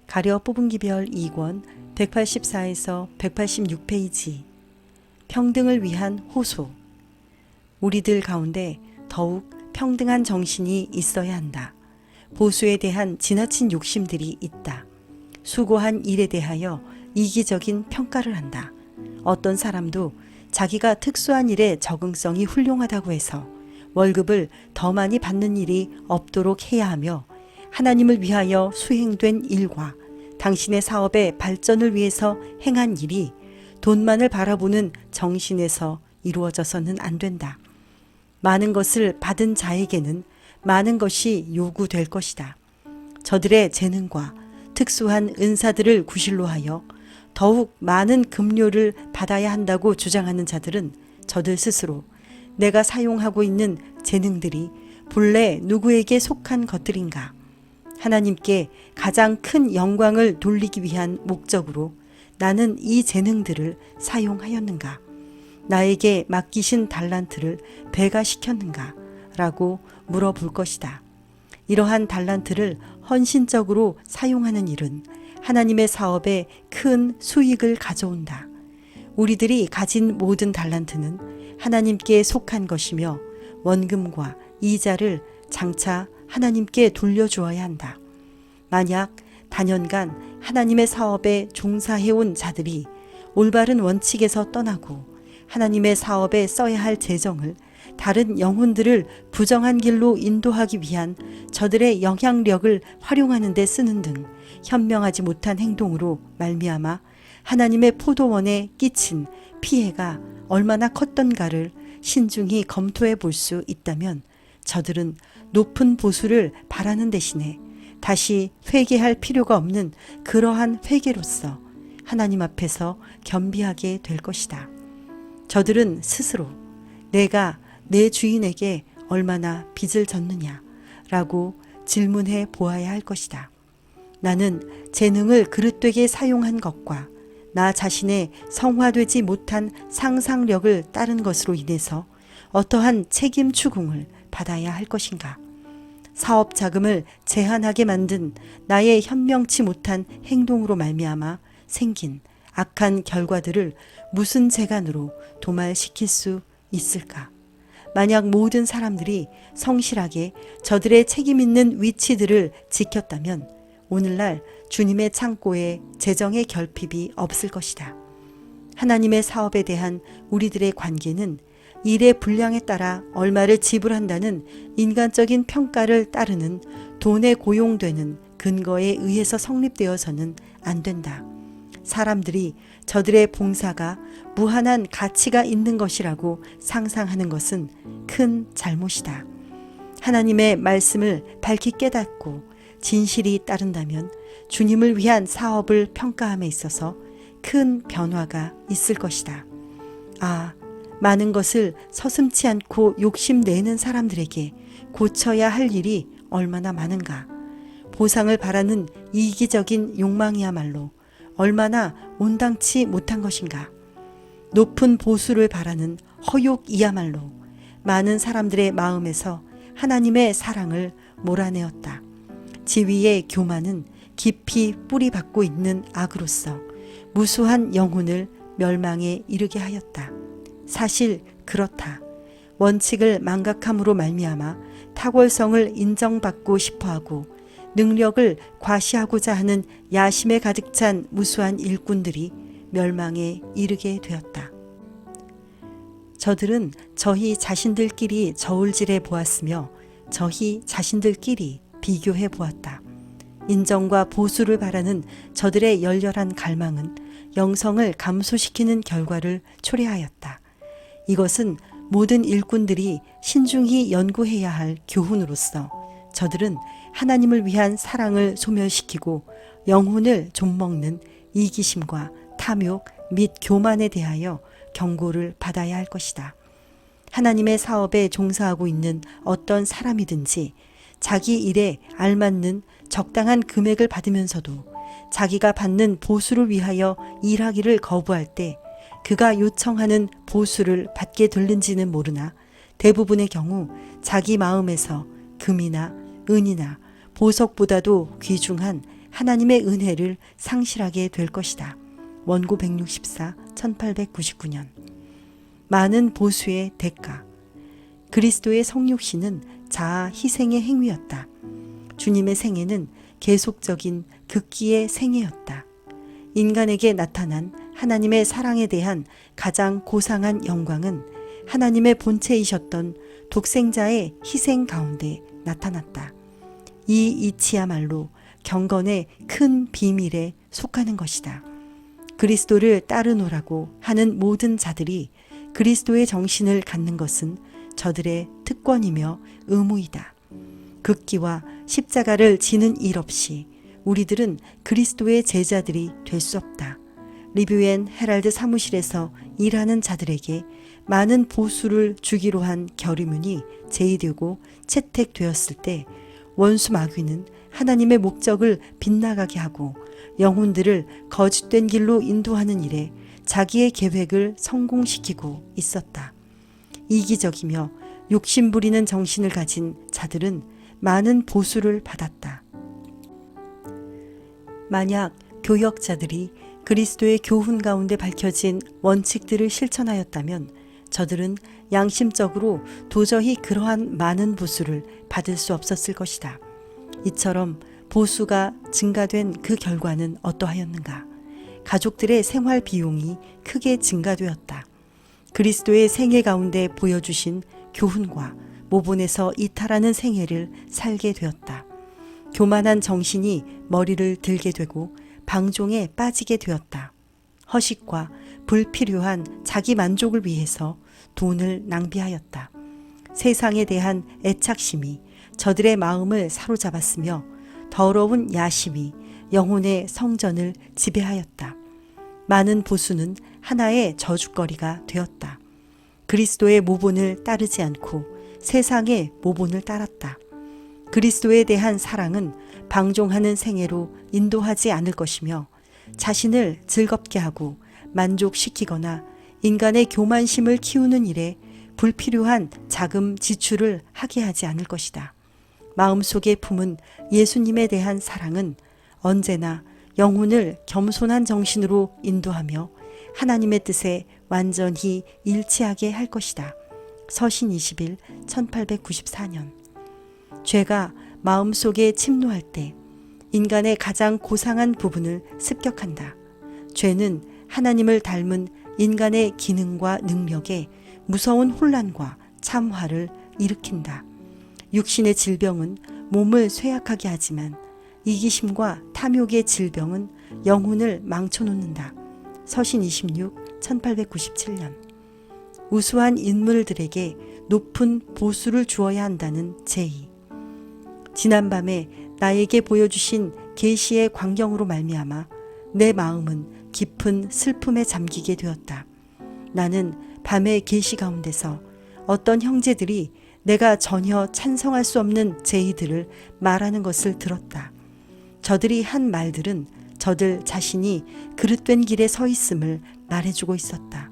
가려 뽑은기별 2권 184에서 186페이지. 평등을 위한 호소. 우리들 가운데 더욱 평등한 정신이 있어야 한다. 보수에 대한 지나친 욕심들이 있다. 수고한 일에 대하여 이기적인 평가를 한다. 어떤 사람도 자기가 특수한 일에 적응성이 훌륭하다고 해서 월급을 더 많이 받는 일이 없도록 해야 하며, 하나님을 위하여 수행된 일과 당신의 사업의 발전을 위해서 행한 일이 돈만을 바라보는 정신에서 이루어져서는 안 된다. 많은 것을 받은 자에게는 많은 것이 요구될 것이다. 저들의 재능과 특수한 은사들을 구실로 하여 더욱 많은 급료를 받아야 한다고 주장하는 자들은 저들 스스로 내가 사용하고 있는 재능들이 본래 누구에게 속한 것들인가, 하나님께 가장 큰 영광을 돌리기 위한 목적으로 나는 이 재능들을 사용하였는가, 나에게 맡기신 달란트를 배가시켰는가 라고 물어볼 것이다. 이러한 달란트를 헌신적으로 사용하는 일은 하나님의 사업에 큰 수익을 가져온다. 우리들이 가진 모든 달란트는 하나님께 속한 것이며 원금과 이자를 장차 하나님께 돌려주어야 한다. 만약 단연간 하나님의 사업에 종사해온 자들이 올바른 원칙에서 떠나고 하나님의 사업에 써야 할 재정을 다른 영혼들을 부정한 길로 인도하기 위한 저들의 영향력을 활용하는 데 쓰는 등 현명하지 못한 행동으로 말미암아 하나님의 포도원에 끼친 피해가 얼마나 컸던가를 신중히 검토해 볼 수 있다면, 저들은 높은 보수를 바라는 대신에 다시 회개할 필요가 없는 그러한 회개로서 하나님 앞에서 겸비하게 될 것이다. 저들은 스스로 내가 내 주인에게 얼마나 빚을 졌느냐 라고 질문해 보아야 할 것이다. 나는 재능을 그릇되게 사용한 것과 나 자신의 성화되지 못한 상상력을 따른 것으로 인해서 어떠한 책임 추궁을 받아야 할 것인가? 사업 자금을 제한하게 만든 나의 현명치 못한 행동으로 말미암아 생긴 악한 결과들을 무슨 재간으로 도말시킬 수 있을까? 만약 모든 사람들이 성실하게 저들의 책임 있는 위치들을 지켰다면 오늘날 주님의 창고에 재정의 결핍이 없을 것이다. 하나님의 사업에 대한 우리들의 관계는 일의 분량에 따라 얼마를 지불한다는 인간적인 평가를 따르는 돈에 고용되는 근거에 의해서 성립되어서는 안 된다. 사람들이 저들의 봉사가 무한한 가치가 있는 것이라고 상상하는 것은 큰 잘못이다. 하나님의 말씀을 밝히 깨닫고 진실이 따른다면 주님을 위한 사업을 평가함에 있어서 큰 변화가 있을 것이다. 많은 것을 서슴지 않고 욕심내는 사람들에게 고쳐야 할 일이 얼마나 많은가. 보상을 바라는 이기적인 욕망이야말로 얼마나 온당치 못한 것인가. 높은 보수를 바라는 허욕이야말로 많은 사람들의 마음에서 하나님의 사랑을 몰아내었다. 지위의 교만은 깊이 뿌리박고 있는 악으로서 무수한 영혼을 멸망에 이르게 하였다. 사실 그렇다. 원칙을 망각함으로 말미암아 탁월성을 인정받고 싶어하고 능력을 과시하고자 하는 야심에 가득 찬 무수한 일꾼들이 멸망에 이르게 되었다. 저들은 저희 자신들끼리 저울질해 보았으며 저희 자신들끼리 비교해 보았다. 인정과 보수를 바라는 저들의 열렬한 갈망은 영성을 감소시키는 결과를 초래하였다. 이것은 모든 일꾼들이 신중히 연구해야 할 교훈으로서 저들은 하나님을 위한 사랑을 소멸시키고 영혼을 좀먹는 이기심과 탐욕 및 교만에 대하여 경고를 받아야 할 것이다. 하나님의 사업에 종사하고 있는 어떤 사람이든지 자기 일에 알맞는 적당한 금액을 받으면서도 자기가 받는 보수를 위하여 일하기를 거부할 때 그가 요청하는 보수를 받게 될는지는 모르나 대부분의 경우 자기 마음에서 금이나 은이나 보석보다도 귀중한 하나님의 은혜를 상실하게 될 것이다. 원고 164, 1899년. 많은 보수의 대가. 그리스도의 성육신은 자아 희생의 행위였다. 주님의 생애는 계속적인 극기의 생애였다. 인간에게 나타난 하나님의 사랑에 대한 가장 고상한 영광은 하나님의 본체이셨던 독생자의 희생 가운데 나타났다. 이 이치야말로 경건의 큰 비밀에 속하는 것이다. 그리스도를 따르노라고 하는 모든 자들이 그리스도의 정신을 갖는 것은 저들의 특권이며 의무이다. 극기와 십자가를 지는 일 없이 우리들은 그리스도의 제자들이 될 수 없다. 리뷰 앤 헤랄드 사무실에서 일하는 자들에게 많은 보수를 주기로 한 결의문이 제의되고 채택되었을 때 원수 마귀는 하나님의 목적을 빗나가게 하고 영혼들을 거짓된 길로 인도하는 일에 자기의 계획을 성공시키고 있었다. 이기적이며 욕심부리는 정신을 가진 자들은 많은 보수를 받았다. 만약 교역자들이 그리스도의 교훈 가운데 밝혀진 원칙들을 실천하였다면 저들은 양심적으로 도저히 그러한 많은 보수를 받을 수 없었을 것이다. 이처럼 보수가 증가된 그 결과는 어떠하였는가? 가족들의 생활 비용이 크게 증가되었다. 그리스도의 생애 가운데 보여주신 교훈과 모본에서 이탈하는 생애를 살게 되었다. 교만한 정신이 머리를 들게 되고 방종에 빠지게 되었다. 허식과 불필요한 자기 만족을 위해서 돈을 낭비하였다. 세상에 대한 애착심이 저들의 마음을 사로잡았으며 더러운 야심이 영혼의 성전을 지배하였다. 많은 보수는 하나의 저주거리가 되었다. 그리스도의 모본을 따르지 않고 세상의 모본을 따랐다. 그리스도에 대한 사랑은 방종하는 생애로 인도하지 않을 것이며 자신을 즐겁게 하고 만족시키거나 인간의 교만심을 키우는 일에 불필요한 자금 지출을 하게 하지 않을 것이다. 마음속에 품은 예수님에 대한 사랑은 언제나 영혼을 겸손한 정신으로 인도하며 하나님의 뜻에 완전히 일치하게 할 것이다. 서신 20일 1894년. 죄가 마음속에 침노할 때 인간의 가장 고상한 부분을 습격한다. 죄는 하나님을 닮은 인간의 기능과 능력에 무서운 혼란과 참화를 일으킨다. 육신의 질병은 몸을 쇠약하게 하지만 이기심과 탐욕의 질병은 영혼을 망쳐놓는다. 서신 26, 1897년. 우수한 인물들에게 높은 보수를 주어야 한다는 제의. 지난밤에 나에게 보여주신 계시의 광경으로 말미암아 내 마음은 깊은 슬픔에 잠기게 되었다. 나는 밤의 계시 가운데서 어떤 형제들이 내가 전혀 찬성할 수 없는 제의들을 말하는 것을 들었다. 저들이 한 말들은 저들 자신이 그릇된 길에 서 있음을 말해주고 있었다.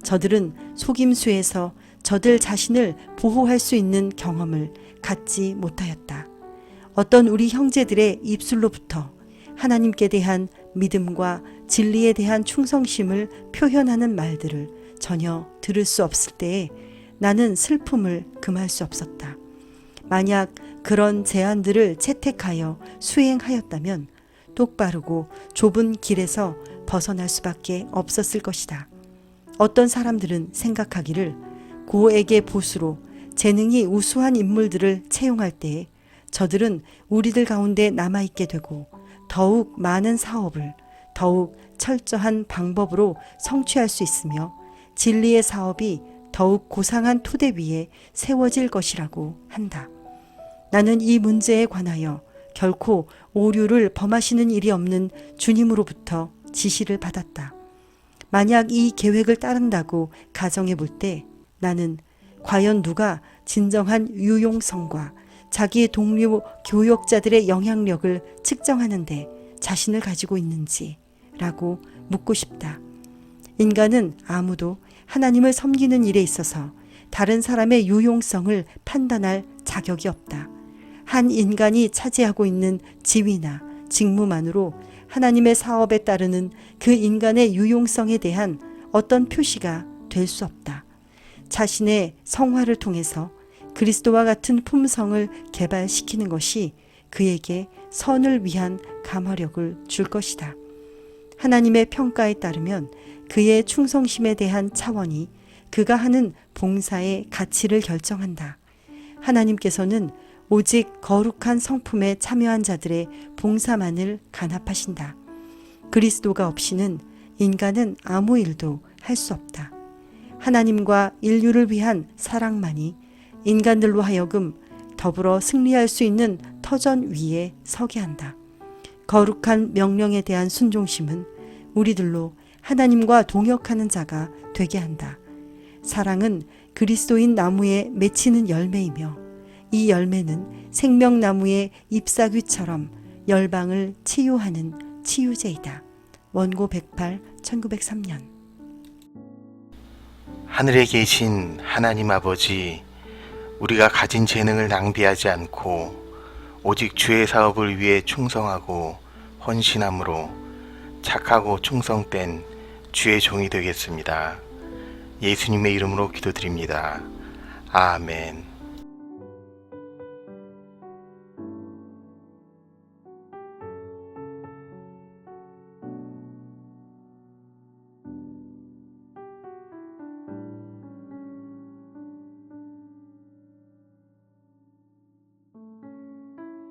저들은 속임수에서 저들 자신을 보호할 수 있는 경험을 갖지 못하였다. 어떤 우리 형제들의 입술로부터 하나님께 대한 믿음과 진리에 대한 충성심을 표현하는 말들을 전혀 들을 수 없을 때에 나는 슬픔을 금할 수 없었다. 만약 그런 제안들을 채택하여 수행하였다면 똑바르고 좁은 길에서 벗어날 수밖에 없었을 것이다. 어떤 사람들은 생각하기를 고액의 보수로 재능이 우수한 인물들을 채용할 때에 저들은 우리들 가운데 남아있게 되고 더욱 많은 사업을 더욱 철저한 방법으로 성취할 수 있으며 진리의 사업이 더욱 고상한 토대 위에 세워질 것이라고 한다. 나는 이 문제에 관하여 결코 오류를 범하시는 일이 없는 주님으로부터 지시를 받았다. 만약 이 계획을 따른다고 가정해 볼 때 나는 과연 누가 진정한 유용성과 자기의 동료 교역자들의 영향력을 측정하는데 자신을 가지고 있는지 라고 묻고 싶다. 인간은 아무도 하나님을 섬기는 일에 있어서 다른 사람의 유용성을 판단할 자격이 없다. 한 인간이 차지하고 있는 지위나 직무만으로 하나님의 사업에 따르는 그 인간의 유용성에 대한 어떤 표시가 될 수 없다. 자신의 성화를 통해서 그리스도와 같은 품성을 개발시키는 것이 그에게 선을 위한 감화력을 줄 것이다. 하나님의 평가에 따르면 그의 충성심에 대한 차원이 그가 하는 봉사의 가치를 결정한다. 하나님께서는 오직 거룩한 성품에 참여한 자들의 봉사만을 간합하신다. 그리스도가 없이는 인간은 아무 일도 할 수 없다. 하나님과 인류를 위한 사랑만이 인간들로 하여금 더불어 승리할 수 있는 터전 위에 서게 한다. 거룩한 명령에 대한 순종심은 우리들로 하나님과 동역하는 자가 되게 한다. 사랑은 그리스도인 나무에 맺히는 열매이며 이 열매는 생명나무의 잎사귀처럼 열방을 치유하는 치유제이다. 원고 108, 1903년. 하늘에 계신 하나님 아버지, 우리가 가진 재능을 낭비하지 않고 오직 주의 사업을 위해 충성하고 헌신함으로 착하고 충성된 주의 종이 되겠습니다. 예수님의 이름으로 기도드립니다. 아멘.